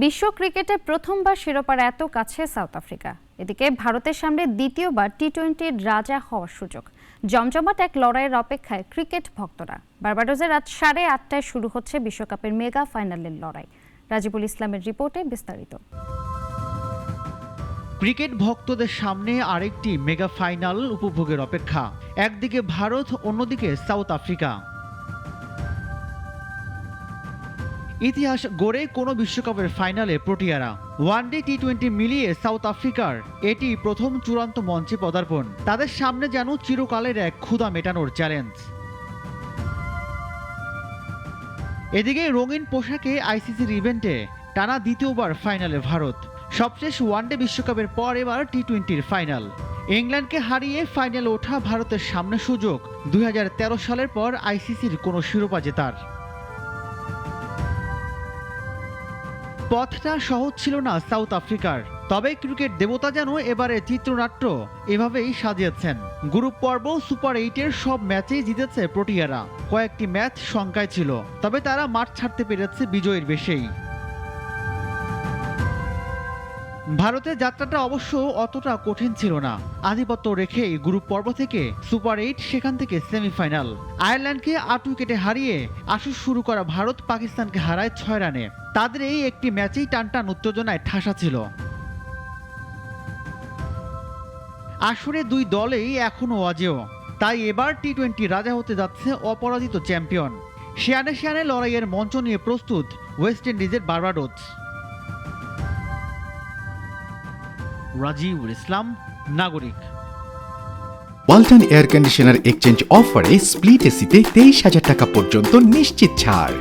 বিশ্ব ক্রিকেটে প্রথমবার শিরোপার এত কাছে সাউথ আফ্রিকা। এদিকে ভারতের সামনে দ্বিতীয়বার টি-20-র রাজা হওয়ার সুযোগ। জমজমাট এক লড়াইয়ের অপেক্ষায় ক্রিকেট ভক্তরা। বার্বাডোসে রাত 8:30টায় শুরু হচ্ছে বিশ্বকাপের মেগা ফাইনালের লড়াই। রাজিবুল ইসলামের রিপোর্টে বিস্তারিত। ক্রিকেট ভক্তদের সামনে আরেকটি মেগা ফাইনাল উপভোগের অপেক্ষা। একদিকে ভারত, অন্যদিকে সাউথ আফ্রিকা। ইতিহাস গড়ে কোনো বিশ্বকাপের ফাইনালে প্রোটিয়ারা। ওয়ানডে টি-20 মিলিয়ে সাউথ আফ্রিকার এটি প্রথম চূড়ান্ত মঞ্চে পদার্পণ। তাদের সামনে যেন চিরকালের এক ক্ষুধা মেটানোর চ্যালেঞ্জ। এদিকে রঙিন পোশাকে আইসিসির ইভেন্টে টানা দ্বিতীয়বার ফাইনালে ভারত। সবশেষ ওয়ানডে বিশ্বকাপের পর এবার টি-20-র ফাইনাল। ইংল্যান্ডকে হারিয়ে ফাইনালে ওঠা ভারতের সামনে সুযোগ 2013 সালের পর আইসিসির কোনো শিরোপা জেতার। পথটা সহজ ছিল না সাউথ আফ্রিকার, তবে ক্রিকেট দেবতা যেন এবারে চিত্রনাট্য এভাবেই সাজিয়েছেন। গ্রুপ পর্ব, সুপার 8-এর সব ম্যাচেই জিতেছে প্রোটিয়ারা। কয়েকটি ম্যাচ শঙ্কায় ছিল, তবে তারা মাঠ ছাড়তে পেরেছে বিজয়ের বেশেই। ভারতের যাত্রাটা অবশ্য অতটা কঠিন ছিল না। আধিপত্য রেখেই গ্রুপ পর্ব থেকে সুপার 8, সেখান থেকে সেমিফাইনাল। আয়ারল্যান্ডকে 8 উইকেটে হারিয়ে আসর শুরু করা ভারত পাকিস্তানকে হারায় 6 রানে। তাদের এই একটি ম্যাচেই টানটান উত্তেজনায় ঠাসা ছিল। আসরে দুই দলেই এখনো অজেয়, তাই এবার টি-20 রাজা হতে যাচ্ছে অপরাজিত চ্যাম্পিয়ন। শিয়ানে শিয়ানে লড়াইয়ের মঞ্চ নিয়ে প্রস্তুত ওয়েস্ট ইন্ডিজের বার্বাডোস। রাজিবুল ইসলাম, নাগরিক। ওয়ালটন এয়ার কন্ডিশনার এক্সচেঞ্জ অফারে স্প্লিট এসিতে 23,000 টাকা পর্যন্ত নিশ্চিত ছাড়।